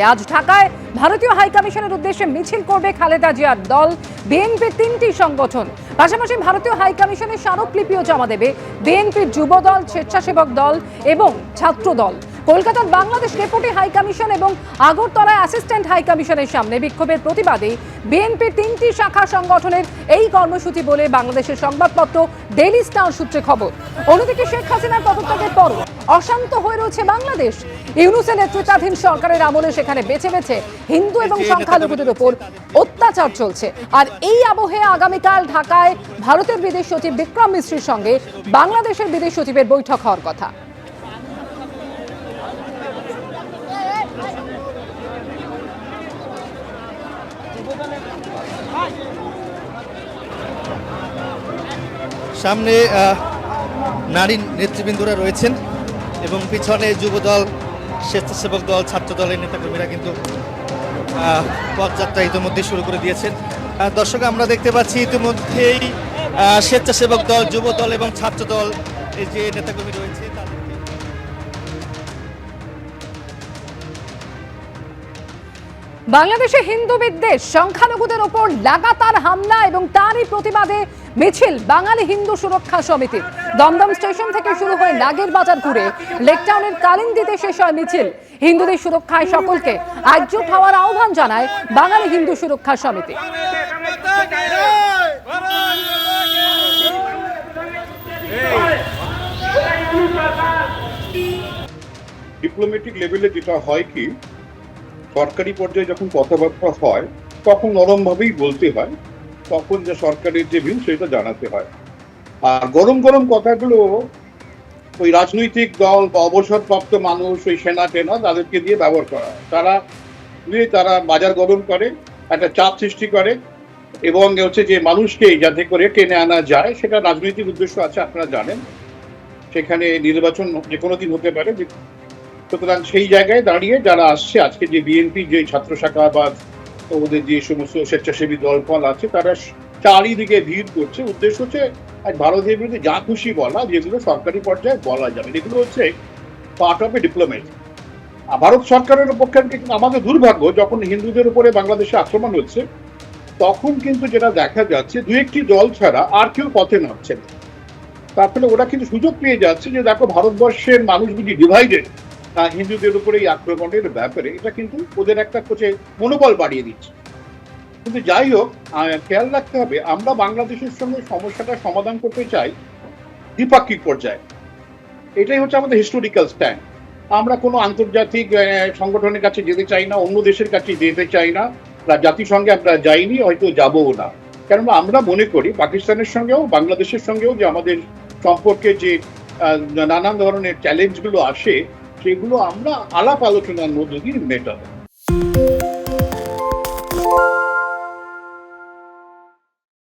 আজ ঢাকায় ভারতীয় হাইকমিশনের উদ্দেশ্যে মিছিল করবে খালেদা জিয়ার দল। বিএনপির 3টি সংগঠন, পাশাপাশি ভারতীয় হাইকমিশনের স্মারকলিপিও জমা দেবে বিএনপির যুব দল, স্বেচ্ছাসেবক দল এবং ছাত্র দল। কলকাতার বাংলাদেশ ডেপুটি হাইকমিশন এবং আগরতলায় অ্যাসিস্ট্যান্ট হাইকমিশনের সামনে বিক্ষোভের প্রতিবাদে বিএনপির 3টি শাখা সংগঠনের এই কর্মসূচি বলে বাংলাদেশের সংবাদপত্র ডেইলি স্টার সূত্রে খবর। অন্যদিকে শেখ হাসিনার পদত্যাগের পর অশান্ত হয়ে রয়েছে বাংলাদেশ। ইউনূসের নেতৃত্বাধীন সরকারের আমলে সেখানে বেছে বেছে হিন্দু এবং সংখ্যালঘুদের উপর অত্যাচার চলছে। আর এই আবহে আগামীকাল ঢাকায় ভারতের বিদেশ সচিব বিক্রম মিশ্রির সঙ্গে বাংলাদেশের বিদেশ সচিবের বৈঠক হওয়ার কথা। সামনে নারী নেতৃবৃন্দরা রয়েছেন এবং পিছনে যুবদল, স্বেচ্ছাসেবক দল, ছাত্র দলের নেতাকর্মীরা কিন্তু পদযাত্রা ইতিমধ্যে শুরু করে দিয়েছেন। দর্শক, আমরা দেখতে পাচ্ছি ইতিমধ্যেই স্বেচ্ছাসেবক দল, যুব দল এবং ছাত্র দল এই যে নেতাকর্মী রয়েছে বাংলাদেশে হিন্দু বিদ্বেষ, সংখ্যালঘুদের ওপর লাগাতার হামলা এবং তারই প্রতিবাদে মিছিল বাঙালি হিন্দু সুরক্ষা সমিতির। দমদম স্টেশন থেকে শুরু হয়ে নাগের বাজার ঘুরে লেকটাউনের কালিন্দিতে শেষ হয় মিছিল। হিন্দুদের সুরক্ষায় সকলকে একজোট হওয়ার আহ্বান জানায় বাঙালি হিন্দু সুরক্ষা সমিতি। ডিপ্লোম্যাটিক লেভেলে যেটা হয় কি, সরকারি পর্যায়ে যখন কথাবার্তা হয় তখন নরমভাবেই বলতে হয়, তখন যে সরকারের যে ভিউ সেটা জানাতে হয়। আর গরম গরম কথাগুলো ওই রাজনৈতিক দল বা অবসরপ্রাপ্ত মানুষ, ওই সেনা টেনা তাদেরকে দিয়ে ব্যবহার করা হয়। তারা বাজার গরম করে, একটা চাপ সৃষ্টি করে এবং হচ্ছে যে মানুষকে যাতে করে টেনে আনা যায়, সেটা রাজনৈতিক উদ্দেশ্য আছে, আপনারা জানেন। সেখানে নির্বাচন যে কোনো দিন হতে পারে। সুতরাং সেই জায়গায় দাঁড়িয়ে যারা আসছে, আজকে যে বিএনপি যে ছাত্র শাখা বা ওদের যে সমস্ত স্বেচ্ছাসেবী দলফল আছে, তারা চারিদিকে ভিড় করছে। উদ্দেশ্য হচ্ছে আজ ভারতের বিরুদ্ধে যা খুশি বলা, যেগুলো সরকারি পর্যায়ে বলা যাবে, এগুলো হচ্ছে part of A diplomacy. Bharat সরকারের পক্ষে কিন্তু আমাদের দুর্ভাগ্য, যখন হিন্দুদের উপরে বাংলাদেশে আক্রমণ হচ্ছে তখন কিন্তু যেটা দেখা যাচ্ছে, দু একটি দল ছাড়া আর কেউ পথে নামছে না। তার ফলে ওরা কিন্তু সুযোগ পেয়ে যাচ্ছে যে দেখো, ভারতবর্ষের মানুষ যদি ডিভাইডেড হিন্দুদের উপরে এই আক্রমণের ব্যাপারে, এটা কিন্তু ওদের একটা মনোবল বাড়িয়ে দিচ্ছে। কিন্তু যাই হোক, খেয়াল রাখতে হবে, আমরা বাংলাদেশের সঙ্গে সমস্যাটা সমাধান করতে চাই দ্বিপাক্ষিক পর্যায়ে। এটাই হচ্ছে আমাদের হিস্টোরিক্যাল স্ট্যান্ড। আমরা কোনো আন্তর্জাতিক সংগঠনের কাছে যেতে চাই না, অন্য দেশের কাছে যেতে চাই না, জাতিসংঘে আমরা যাইনি, হয়তো যাবও না। কেননা আমরা মনে করি পাকিস্তানের সঙ্গেও বাংলাদেশের সঙ্গেও যে আমাদের সম্পর্কে যে নানান ধরনের চ্যালেঞ্জগুলো আসে, সেগুলো আমরা আলাপ আলোচনার মধ্য দিয়ে মেটাবো।